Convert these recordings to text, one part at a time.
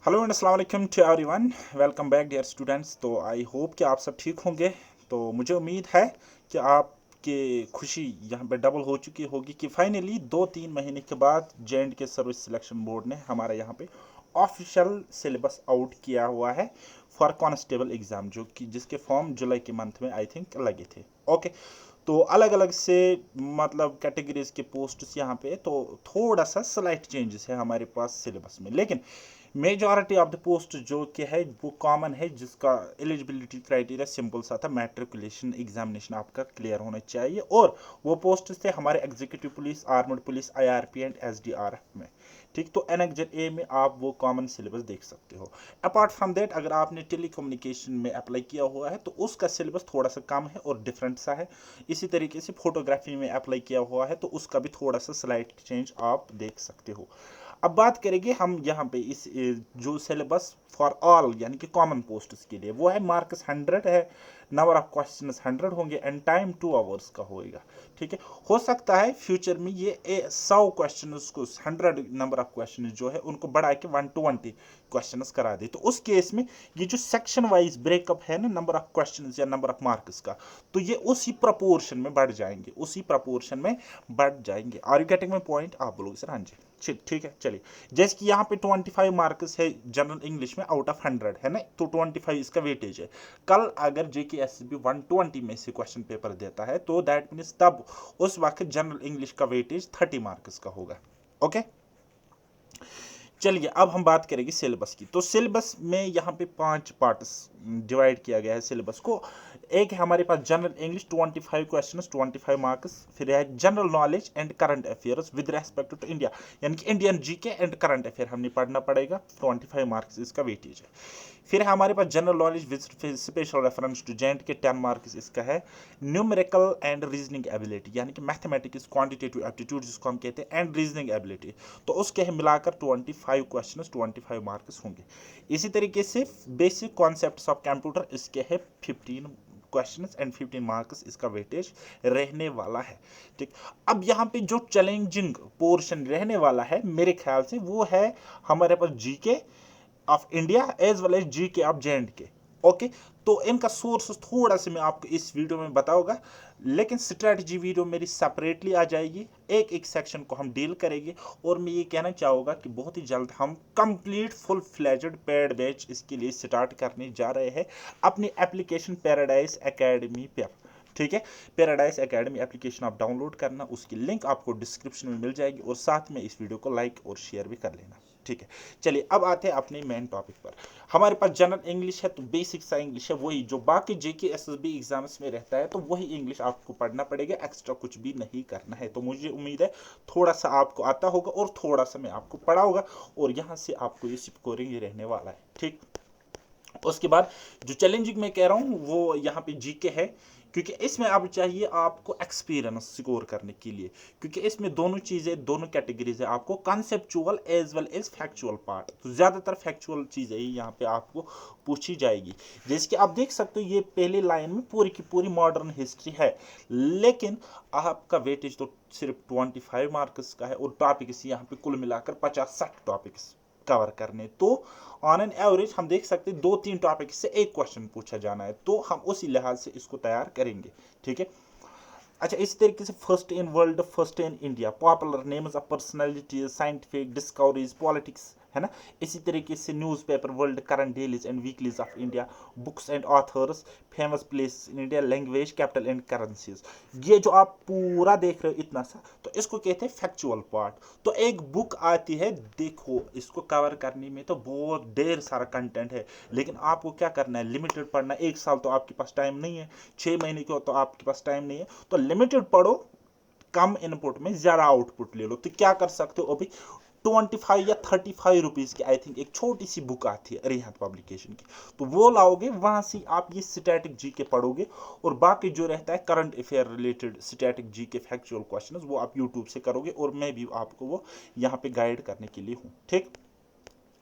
Hello and अस्सलाम वालेकुम to everyone. Welcome back dear students. तो आई होप कि आप सब ठीक होंगे। तो मुझे उम्मीद है कि आपके खुशी यहाँ पे डबल हो चुकी होगी कि फाइनली 2-3 महीने के बाद जे.एंड.के सर्विस सिलेक्शन बोर्ड ने हमारे यहाँ पे ऑफिशियल सिलेबस आउट किया हुआ है फॉर कांस्टेबल एग्ज़ाम, जो कि जिसके फॉर्म जुलाई के मंथ में आई थिंक लगे थे। ओके, तो अलग अलग से मतलब कैटेगरीज के पोस्ट्स यहाँ पे, तो थोड़ा सा स्लाइट चेंजेस है हमारे पास सिलेबस में, लेकिन मेजॉरिटी ऑफ द पोस्ट जो कि है वो कॉमन है, जिसका एलिजिबिलिटी क्राइटेरिया सिंपल सा था, मैट्रिकुलेशन एग्जामिनेशन आपका क्लियर होना चाहिए। और वो पोस्ट थे हमारे executive police, armed police, IRP and SDRF में। ठीक, तो एनएक्सजेड ए में आप वो कॉमन सिलेबस देख सकते हो। अपार्ट फ्रॉम दैट, अगर आपने टेली कम्युनिकेशन में अप्लाई किया हुआ है तो उसका सिलेबस थोड़ा सा कम है और डिफरेंट सा है। इसी तरीके से फोटोग्राफी में अप्लाई किया हुआ है तो उसका भी थोड़ा सा स्लाइट चेंज आप देख सकते हो। अब बात करेंगे हम यहाँ पे इस जो सिलेबस फॉर ऑल यानी कि कॉमन पोस्ट्स के लिए, वो है मार्क्स 100 है, नंबर ऑफ क्वेश्चंस 100 होंगे एंड टाइम 2 आवर्स का होएगा। ठीक है, हो सकता है फ्यूचर में ये 100 क्वेश्चन को 100 नंबर ऑफ क्वेश्चन जो है उनको बढ़ा के 120 क्वेश्चन करा दे। तो उस केस में ये जो सेक्शन वाइज ब्रेकअप है ना नंबर ऑफ क्वेश्चन या नंबर ऑफ मार्क्स का, तो ये उसी प्रपोर्शन में बढ़ जाएंगे, उसी प्रपोर्शन में बढ़ जाएंगे। Are you getting my point? आप बोलोगे सर हाँ जी। ठीक है, चलिए। जैसे कि यहाँ पे 25 मार्क्स है जनरल इंग्लिश में आउट ऑफ 100 है ना, तो 25 इसका वेटेज है। कल अगर जेकेएसबी 120 में से क्वेश्चन पेपर देता है तो दैट मीन्स तब उस वक्त जनरल इंग्लिश का वेटेज 30 मार्क्स का होगा। ओके, चलिए अब हम बात करेंगे सिलेबस की। तो सिलेबस में यहाँ पे 5 पार्ट्स डिवाइड किया गया है सिलेबस को। एक है हमारे पास जनरल इंग्लिश 25 क्वेश्चंस 25 मार्क्स, फिर है general knowledge and current affairs with respect to India, यानी कि Indian GK and current affair हमने पढ़ना पड़ेगा, 25 मार्क्स इसका वेटेज है। फिर है हमारे पास general knowledge with special reference to gent के 10 मार्क्स इसका है। न्यूमेरिकल एंड रीजनिंग एबिलिटी यानी कि मैथमेटिक्स क्वांटिटेटिव एप्टीट्यूड जिसको हम कहते हैं एंड रीजनिंग एबिलिटी, तो उसके हम मिलाकर 25 क्वेश्चन 25 मार्क्स होंगे। इसी तरीके से बेसिक कॉन्सेप्ट ऑफ कंप्यूटर इसके है 15 क्वेश्चंस एंड 15 मार्क्स इसका वेटेज रहने वाला है। ठीक, अब यहाँ पे जो चैलेंजिंग पोर्शन रहने वाला है मेरे ख्याल से वो है हमारे पास GK of India as well as GK of J and K. Okay, तो इनका सोर्स थोड़ा सा मैं आपको इस वीडियो में बताऊंगा, लेकिन स्ट्रेटजी वीडियो मेरी सेपरेटली आ जाएगी, एक एक सेक्शन को हम डील करेंगे। और मैं ये कहना चाहूँगा कि बहुत ही जल्द हम complete full fledged paid batch इसके लिए स्टार्ट करने जा रहे हैं अपनी एप्लीकेशन पैराडाइज एकेडमी पर। ठीक है, पैराडाइज एकेडमी एप्लीकेशन आप डाउनलोड करना, उसकी लिंक आपको डिस्क्रिप्शन में मिल जाएगी और साथ में इस वीडियो को लाइक और शेयर भी कर लेना। ठीक है, चलिए अब आते हैं अपने मेन टॉपिक पर। हमारे पास जनरल इंग्लिश है तो बेसिक सा इंग्लिश है, वही जो बाकी जेके एसएसबी एग्जाम्स में रहता है, तो वही इंग्लिश आपको पढ़ना पड़ेगा, एक्स्ट्रा कुछ भी नहीं करना है। तो मुझे उम्मीद है थोड़ा सा आपको आता होगा और थोड़ा सा मैं आपको पढ़ाऊंगा और यहाँ से आपको ये स्कोरिंग रहने वाला है। ठीक, उसके बाद जो चैलेंजिंग मैं कह रहा हूँ वो यहाँ पे जीके है, क्योंकि इसमें अब चाहिए आपको एक्सपीरियंस स्कोर करने के लिए, क्योंकि इसमें दोनों चीज़ें दोनों कैटेगरीज है, आपको conceptual as well as factual part, तो ज़्यादातर फैक्चुअल चीज़ें ही यहाँ पे आपको पूछी जाएगी। जैसे कि आप देख सकते हो ये पहली लाइन में पूरी की पूरी मॉडर्न हिस्ट्री है, लेकिन आपका वेटेज तो सिर्फ 25 मार्क्स का है और टॉपिक्स यहाँ पे कुल मिलाकर 50-60 टॉपिक्स कवर करने। तो ऑन एन एवरेज हम देख सकते हैं 2-3 टॉपिक से एक क्वेश्चन पूछा जाना है, तो हम उसी लिहाज से इसको तैयार करेंगे। ठीक है, अच्छा इसी तरीके से first in world, first in India, popular names of personalities, scientific discoveries, politics, है ना। इसी तरीके से newspaper, world current dailies and weeklies of India, books and authors, famous places in India, language, capital and currencies. ये जो आप पूरा देख रहे हो इतना सा, तो इसको कहते हैं फैक्चुअल पार्ट। तो एक बुक आती है, देखो इसको कवर करने में तो बहुत ढेर सारा कंटेंट है, लेकिन आपको क्या करना है, लिमिटेड पढ़ना। एक साल तो आपके पास टाइम नहीं है, 6 महीने की हो तो आपके पास टाइम नहीं है, तो लिमिटेड पढ़ो, कम इनपुट में ज्यादा आउटपुट ले लो। तो क्या कर सकते हो, अभी 25 या 35 रुपीज की आई थिंक एक छोटी सी बुक आती है अरिहंत पब्लिकेशन की, तो वो लाओगे, वहां से आप ये स्टैटिक जी के पढ़ोगे और बाकी जो रहता है current affair related static G के फैक्चुअल क्वेश्चंस वो आप यूट्यूब से करोगे और मैं भी आपको वो यहाँ पे गाइड करने के लिए हूँ। ठीक,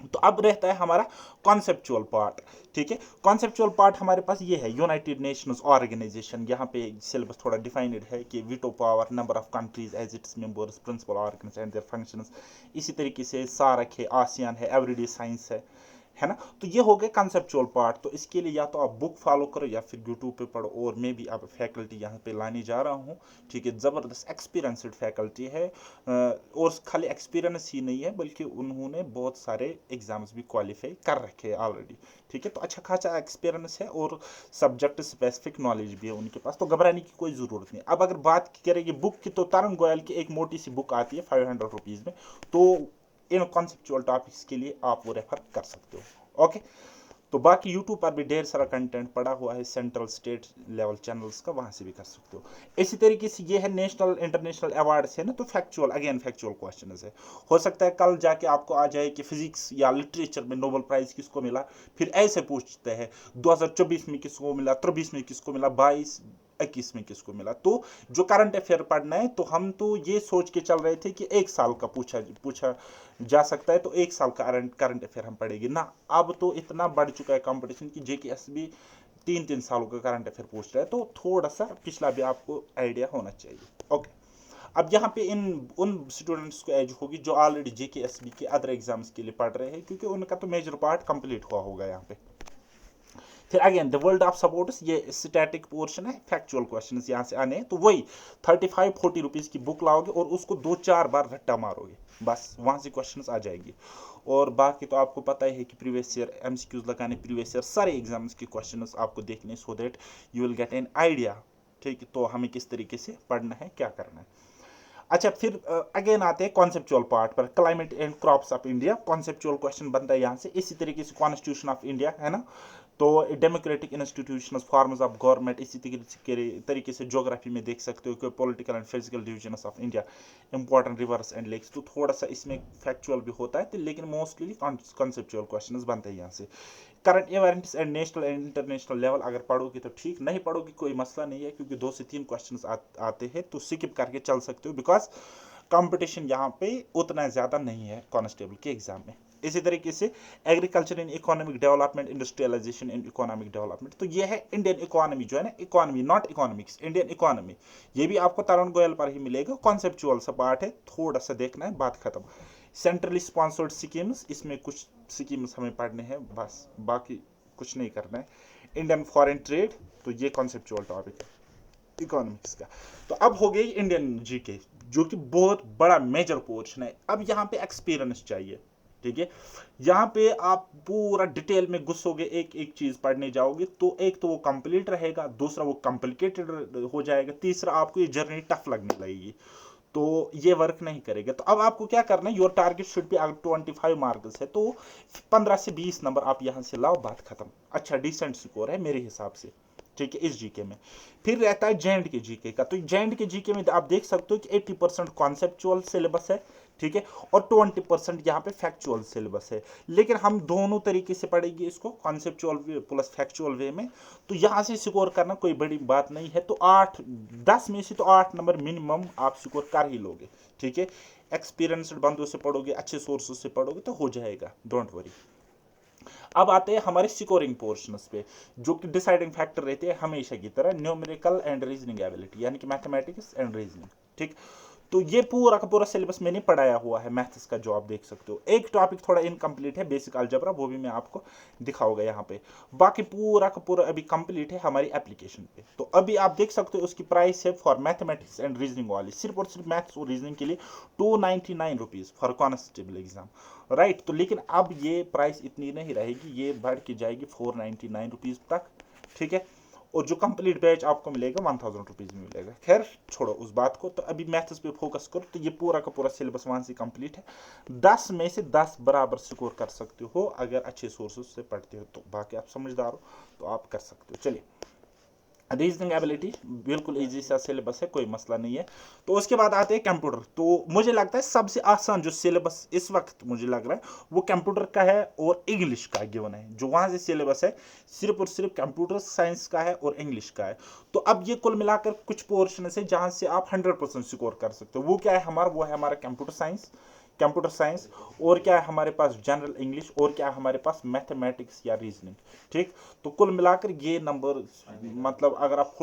तो अब रहता है हमारा कॉन्सेप्चुअल पार्ट। ठीक है, कॉन्सेप्चुअल पार्ट हमारे पास ये है, यूनाइटेड नेशंस ऑर्गेनाइजेशन, यहाँ पे सिलेबस थोड़ा डिफाइंड है कि veto power, number of countries as its members, principal organs and their functions. इसी तरीके से सारक है, आसियान है, एवरीडे साइंस है ना। तो ये हो गए कंसेप्चुअल पार्ट। तो इसके लिए या तो आप बुक फॉलो करो या फिर यूट्यूब पे पढ़ो, और मैं भी अब फैकल्टी यहाँ पे लाने जा रहा हूँ। ठीक है, ज़बरदस्त एक्सपीरियंसड फैकल्टी है, और खाली एक्सपीरियंस ही नहीं है बल्कि उन्होंने बहुत सारे एग्जाम्स भी क्वालिफाई कर रखे हैं ऑलरेडी। ठीक है, तो अच्छा खासा एक्सपीरियंस है और सब्जेक्ट स्पेसिफिक नॉलेज भी है उनके पास, तो घबराने की कोई ज़रूरत नहीं। अब अगर बात करेंगे बुक की, तो तरंग गोयल की एक मोटी सी बुक आती है 500 रुपीज़ में, तो इन कॉन्सेप्चुअल टॉपिक्स के लिए आप वो रेफर कर सकते हो। ओके, तो बाकी यूट्यूब पर भी ढेर सारा कंटेंट पड़ा हुआ है, सेंट्रल स्टेट लेवल चैनल्स का, वहां से भी कर सकते हो। इसी तरीके से ये है नेशनल इंटरनेशनल अवार्ड्स है ना, तो फैक्चुअल, अगेन फैक्चुअल क्वेश्चन है। हो सकता है कल जाके आपको आ जाए कि फिजिक्स या लिटरेचर में नोबेल प्राइज किसको मिला, फिर ऐसे पूछते हैं 2024 में किसको मिला, 23 में किसको मिला, 22-21 में किसको मिला। तो जो करंट अफेयर पढ़ना है, तो हम तो ये सोच के चल रहे थे कि एक साल का पूछा पूछा जा सकता है, तो एक साल का करंट अफेयर हम पढ़ेंगे ना। अब तो इतना बढ़ चुका है कंपटीशन कि जेकेएस भी 3-3 सालों का करंट अफेयर पूछ रहा है, तो थोड़ा सा पिछला भी आपको आइडिया होना चाहिए। ओके, अब यहाँ पे इन उन स्टूडेंट्स को एज होगी जो ऑलरेडी जेकेएसबी के अदर एग्जाम्स के लिए पढ़ रहे हैं, क्योंकि उनका तो मेजर पार्ट कंप्लीट हुआ होगा यहाँ पे। फिर again the world of supports, ये स्टैटिक पोर्शन है, फैक्चुअल क्वेश्चन यहाँ से आने हैं, तो वही 35-40 रुपीज़ की बुक लाओगे और उसको 2-4 बार रट्टा मारोगे, बस वहाँ से क्वेश्चन आ जाएंगे। और बाकी तो आपको पता ही है कि प्रीवियस ईयर एमसीक्यूज लगाने, प्रीवियस ईयर सारे एग्जाम्स के क्वेश्चन आपको देखने, so that you will get an idea. ठीक है, तो हमें किस तरीके से पढ़ना है, क्या करना है। अच्छा, फिर अगेन आते हैं कॉन्सेप्चुअल पार्ट पर, climate and crops of India, conceptual question बनता है यहाँ से। इसी तरीके से कॉन्स्टिट्यूशन ऑफ इंडिया है ना, तो democratic institutions, forms of government, इसी तरीके से ज्योग्राफी में देख सकते हो कि political and physical divisions of India, important rivers and lakes, तो थोड़ा सा इसमें फैक्चुअल भी होता है, तो लेकिन मोस्टली कॉन्सेप्चुअल क्वेश्चंस बनते हैं यहाँ से। Current events and national and international level अगर पढ़ोगे तो ठीक, नहीं पढ़ोगे कोई मसला नहीं है, क्योंकि 2 से 3 क्वेश्चंस आते हैं, तो स्किप करके चल सकते हो, बिकॉज कंपटीशन यहाँ पे उतना ज़्यादा नहीं है कांस्टेबल के एग्जाम में। इसी तरीके से agriculture in economic development, industrialisation in economic development, तो ये है इंडियन इकोनॉमी जो है ना, economy not economics, Indian economy, ये भी आपको तरुण गोयल पर ही मिलेगा, कॉन्सेप्चुअल सा पार्ट है, थोड़ा सा देखना है, बात खत्म। सेंट्रली स्पॉन्सर्ड स्कीम्स, इसमें कुछ स्कीम्स हमें पढ़ने हैं बस, बाकी कुछ नहीं करना है। इंडियन फॉरेन ट्रेड, तो ये कॉन्सेप्चुअल टॉपिक है इकोनॉमिक्स का। तो अब हो गई इंडियन जीके, जो कि बहुत बड़ा मेजर पोर्शन है। अब यहाँ पे एक्सपीरियंस चाहिए। ठीक है, यहाँ पे आप पूरा डिटेल में घुसोगे, एक एक चीज पढ़ने जाओगे, तो एक तो वो कंप्लीट रहेगा, दूसरा वो कॉम्प्लिकेटेड हो जाएगा, तीसरा आपको ये जर्नी टफ लगने लगेगी, तो ये वर्क नहीं करेगा। तो अब आपको क्या करना है, योर टारगेट शुड बी, अगर 25 मार्क्स है तो 15 से 20 नंबर आप यहाँ से लाओ, बात खत्म। अच्छा, डिसेंट स्कोर है मेरे हिसाब से। ठीक है, इस जीके में फिर रहता है जेएंड के जीके का, तो जेएंड के जीके में आप देख सकते हो कि 80% कॉन्सेप्चुअल सिलेबस है। ठीक है, और 20% यहाँ पे फैक्चुअल सिलेबस है, लेकिन हम दोनों तरीके से पढ़ेंगे इसको, कॉन्सेप्चुअल प्लस फैक्चुअल वे में। तो यहाँ से स्कोर करना कोई बड़ी बात नहीं है, तो 10 में से तो 8 नंबर मिनिमम आप स्कोर कर ही लोगे। ठीक है, एक्सपीरियंस्ड बंदों से पढ़ोगे, अच्छे सोर्सेज से पढ़ोगे तो हो जाएगा, डोंट वरी। अब आते हैं हमारे स्कोरिंग पोर्शंस पे, जो कि डिसाइडिंग फैक्टर रहते हैं हमेशा की तरह, न्यूमेरिकल एंड रीजनिंग एबिलिटी, यानी कि मैथमेटिक्स एंड रीजनिंग। ठीक, तो ये पूरा का पूरा सिलेबस मैंने पढ़ाया हुआ है मैथ्स का, जो आप देख सकते हो। एक टॉपिक थोड़ा इनकम्प्लीट है, बेसिक अलजेब्रा, वो भी मैं आपको दिखाऊंगा यहाँ पे। बाकी पूरा का पूरा अभी कंप्लीट है हमारी एप्लीकेशन पे। तो अभी आप देख सकते हो उसकी प्राइस है फॉर मैथमेटिक्स एंड रीजनिंग वाली, सिर्फ और सिर्फ मैथ्स और रीजनिंग के लिए 299 rupees for constable exam, right. तो लेकिन अब ये प्राइस इतनी नहीं रहेगी, ये बढ़ के जाएगी 499 रुपीज़ तक। ठीक है, और जो कंप्लीट बैच आपको मिलेगा 1000 रुपीज़ में मिलेगा। खैर छोड़ो उस बात को, तो अभी मैथ्स पे फोकस करो। तो ये पूरा का पूरा सिलेबस वहाँ से कंप्लीट है, 10 में से 10 बराबर स्कोर कर सकते हो अगर अच्छे सोर्सेज से पढ़ते हो, तो बाकी आप समझदार हो तो आप कर सकते हो। चलिए, रीजनिंग एबिलिटी बिल्कुल इजी सा सिलेबस है, कोई मसला नहीं है। तो उसके बाद आते हैं कंप्यूटर, तो मुझे लगता है सबसे आसान जो सिलेबस इस वक्त मुझे लग रहा है वो कंप्यूटर का है और इंग्लिश का गिवन है। जो वहाँ से सिलेबस है सिर्फ और सिर्फ कंप्यूटर साइंस का है और इंग्लिश का है। तो अब ये कुल मिलाकर कुछ पोर्शन है जहाँ से आप 100% स्कोर कर सकते हो। वो क्या है हमारा, वो है हमारा कंप्यूटर साइंस, कंप्यूटर साइंस, और क्या है हमारे पास जनरल इंग्लिश, और क्या है हमारे पास मैथमेटिक्स या रीजनिंग। ठीक, तो कुल मिलाकर ये नंबर, मतलब अगर आप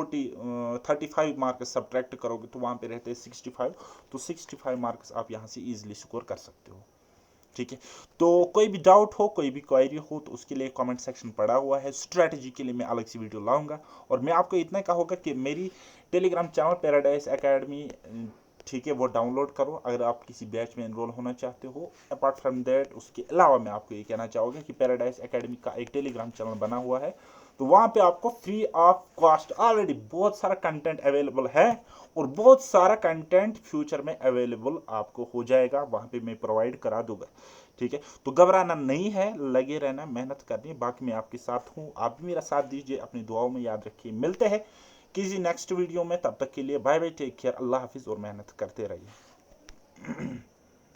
35 मार्क्स सब्ट्रैक्ट करोगे तो वहाँ पे रहते हैं 65, तो 65 मार्क्स आप यहाँ से इजीली स्कोर कर सकते हो। ठीक है, तो कोई भी डाउट हो, कोई भी क्वेरी हो, तो उसके लिए कमेंट सेक्शन पड़ा हुआ है। स्ट्रेटजी के लिए मैं अलग से वीडियो लाऊंगा, और मैं आपको इतना कहूँगा कि मेरी टेलीग्राम चैनल पैराडाइज एकेडमी, ठीक है, वो डाउनलोड करो अगर आप किसी बैच में एनरोल होना चाहते हो। अपार्ट फ्रॉम दैट, उसके अलावा मैं आपको ये कहना चाहूँगा कि पैराडाइज एकेडमी का एक टेलीग्राम चैनल बना हुआ है, तो वहाँ पे आपको फ्री ऑफ कॉस्ट ऑलरेडी बहुत सारा कंटेंट अवेलेबल है, और बहुत सारा कंटेंट फ्यूचर में अवेलेबल आपको हो जाएगा, वहाँ पे मैं प्रोवाइड करा दूंगा। ठीक है, तो घबराना नहीं है, लगे रहना, मेहनत करनी है। बाकी मैं आपके साथ हूँ, आप भी मेरा साथ दीजिए, अपनी दुआओं में याद रखिए। मिलते हैं किसी नेक्स्ट वीडियो में, तब तक के लिए बाय बाय, टेक केयर, अल्लाह हाफिज़, और मेहनत करते रहिए।